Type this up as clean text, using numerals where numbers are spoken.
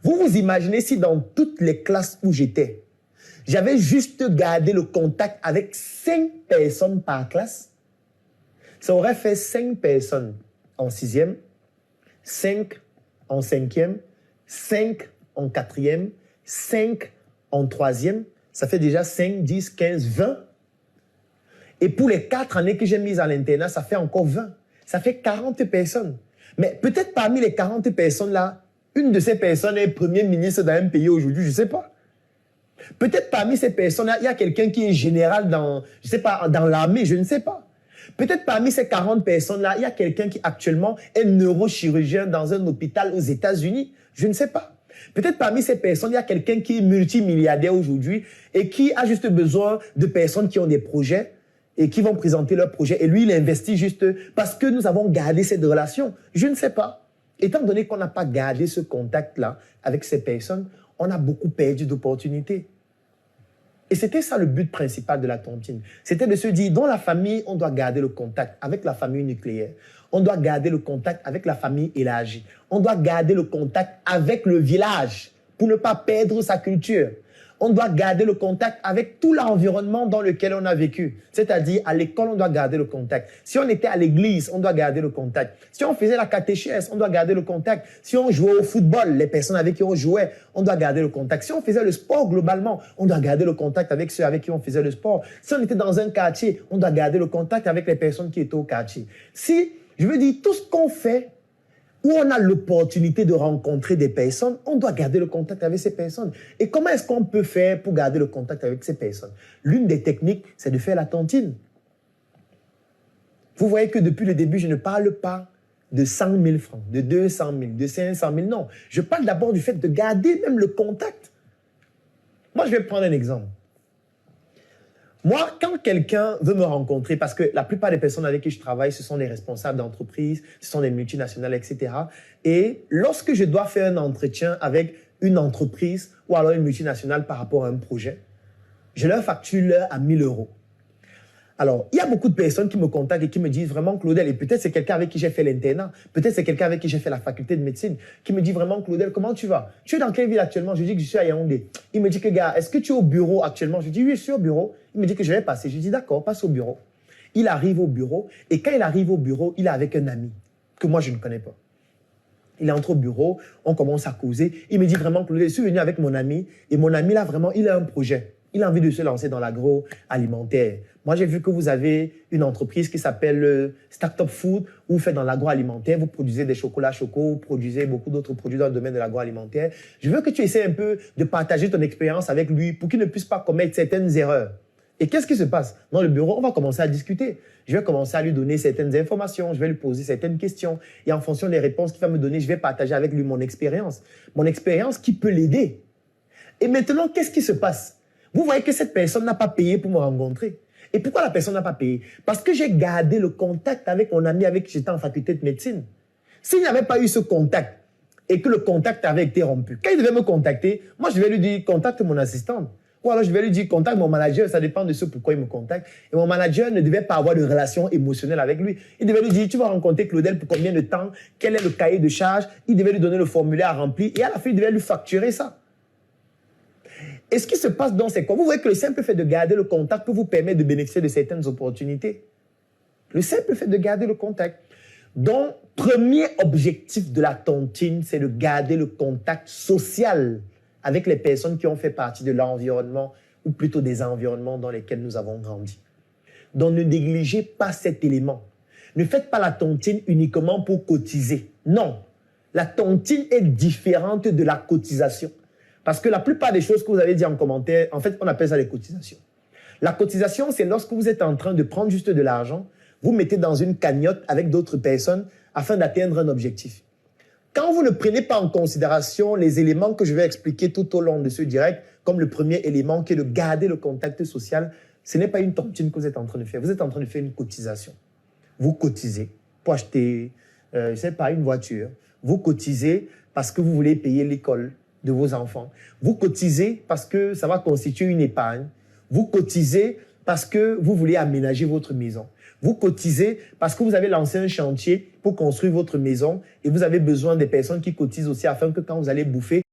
Vous vous imaginez si dans toutes les classes où j'étais, j'avais juste gardé le contact avec 5 personnes par classe? Ça aurait fait 5 personnes en 6e, 5 en 5e, 5 en 4e, 5 en 3e. Ça fait déjà 5, 10, 15, 20. Et pour les 4 années que j'ai mises à l'internat, ça fait encore 20. Ça fait 40 personnes. Mais peut-être parmi les 40 personnes-là, une de ces personnes est Premier ministre d'un pays aujourd'hui, je ne sais pas. Peut-être parmi ces personnes-là, il y a quelqu'un qui est général dans, je sais pas, dans l'armée, je ne sais pas. Peut-être parmi ces 40 personnes-là, il y a quelqu'un qui actuellement est neurochirurgien dans un hôpital aux États-Unis, je ne sais pas. Peut-être parmi ces personnes, il y a quelqu'un qui est multimilliardaire aujourd'hui et qui a juste besoin de personnes qui ont des projets et qui vont présenter leurs projets. Et lui, il investit juste parce que nous avons gardé cette relation. Je ne sais pas. Étant donné qu'on n'a pas gardé ce contact-là avec ces personnes, on a beaucoup perdu d'opportunités. Et c'était ça le but principal de la tontine. C'était de se dire, dans la famille, on doit garder le contact avec la famille nucléaire. On doit garder le contact avec la famille élargie. On doit garder le contact avec le village pour ne pas perdre sa culture. On doit garder le contact avec tout l'environnement dans lequel on a vécu. C'est-à-dire, à l'école, on doit garder le contact. Si on était à l'église, on doit garder le contact. Si on faisait la catéchèse, on doit garder le contact. Si on jouait au football, les personnes avec qui on jouait, on doit garder le contact. Si on faisait le sport globalement, on doit garder le contact avec ceux avec qui on faisait le sport. Si on était dans un quartier, on doit garder le contact avec les personnes qui étaient au quartier. Si, je veux dire, tout ce qu'on fait, où on a l'opportunité de rencontrer des personnes, on doit garder le contact avec ces personnes. Et comment est-ce qu'on peut faire pour garder le contact avec ces personnes? L'une des techniques, c'est de faire la tontine. Vous voyez que depuis le début, je ne parle pas de 100 000 francs, de 200 000, de 500 000. Non, je parle d'abord du fait de garder même le contact. Moi, je vais prendre un exemple. Moi, quand quelqu'un veut me rencontrer, parce que la plupart des personnes avec qui je travaille, ce sont des responsables d'entreprise, ce sont des multinationales, etc. Et lorsque je dois faire un entretien avec une entreprise ou alors une multinationale par rapport à un projet, je leur facture l'heure à 1 000 euros. Alors, il y a beaucoup de personnes qui me contactent et qui me disent vraiment, Claudel, et peut-être c'est quelqu'un avec qui j'ai fait l'internat, peut-être c'est quelqu'un avec qui j'ai fait la faculté de médecine, qui me dit vraiment, Claudel, comment tu vas? Tu es dans quelle ville actuellement? Je dis que je suis à Yaoundé. Il me dit que, gars, est-ce que tu es au bureau actuellement? Je dis, oui, je suis au bureau. Il me dit que je vais passer. Je dis, d'accord, passe au bureau. Il arrive au bureau, et quand il arrive au bureau, il est avec un ami que moi, je ne connais pas. Il entre au bureau, on commence à causer. Il me dit vraiment, Claudel, je suis venu avec mon ami, et mon ami, là, vraiment, il a un projet. Il a envie de se lancer dans l'agroalimentaire. Moi, j'ai vu que vous avez une entreprise qui s'appelle Startup Food, où vous faites dans l'agroalimentaire, vous produisez des chocolats choco, vous produisez beaucoup d'autres produits dans le domaine de l'agroalimentaire. Je veux que tu essaies un peu de partager ton expérience avec lui pour qu'il ne puisse pas commettre certaines erreurs. Et qu'est-ce qui se passe? Dans le bureau, on va commencer à discuter. Je vais commencer à lui donner certaines informations, je vais lui poser certaines questions. Et en fonction des réponses qu'il va me donner, je vais partager avec lui mon expérience. Mon expérience qui peut l'aider. Et maintenant, qu'est-ce qui se passe? Vous voyez que cette personne n'a pas payé pour me rencontrer. Et pourquoi la personne n'a pas payé? Parce que j'ai gardé le contact avec mon ami avec qui j'étais en faculté de médecine. S'il n'y avait pas eu ce contact et que le contact avait été rompu, quand il devait me contacter, moi je vais lui dire contacte mon assistante. Ou alors je vais lui dire contacte mon manager, ça dépend de ce pourquoi il me contacte. Et mon manager ne devait pas avoir de relation émotionnelle avec lui. Il devait lui dire tu vas rencontrer Claudel pour combien de temps, quel est le cahier de charge, il devait lui donner le formulaire à remplir et à la fin il devait lui facturer ça. Et ce qui se passe dans ces cas, vous voyez que le simple fait de garder le contact peut vous permettre de bénéficier de certaines opportunités. Le simple fait de garder le contact. Donc, premier objectif de la tontine, c'est de garder le contact social avec les personnes qui ont fait partie de l'environnement, ou plutôt des environnements dans lesquels nous avons grandi. Donc, ne négligez pas cet élément. Ne faites pas la tontine uniquement pour cotiser. Non, la tontine est différente de la cotisation. Parce que la plupart des choses que vous avez dit en commentaire, en fait, on appelle ça les cotisations. La cotisation, c'est lorsque vous êtes en train de prendre juste de l'argent, vous mettez dans une cagnotte avec d'autres personnes afin d'atteindre un objectif. Quand vous ne prenez pas en considération les éléments que je vais expliquer tout au long de ce direct, comme le premier élément qui est de garder le contact social, ce n'est pas une tontine que vous êtes en train de faire. Vous êtes en train de faire une cotisation. Vous cotisez pour acheter, je ne sais pas, une voiture. Vous cotisez parce que vous voulez payer l'école de vos enfants. Vous cotisez parce que ça va constituer une épargne. Vous cotisez parce que vous voulez aménager votre maison. Vous cotisez parce que vous avez lancé un chantier pour construire votre maison et vous avez besoin des personnes qui cotisent aussi afin que quand vous allez bouffer,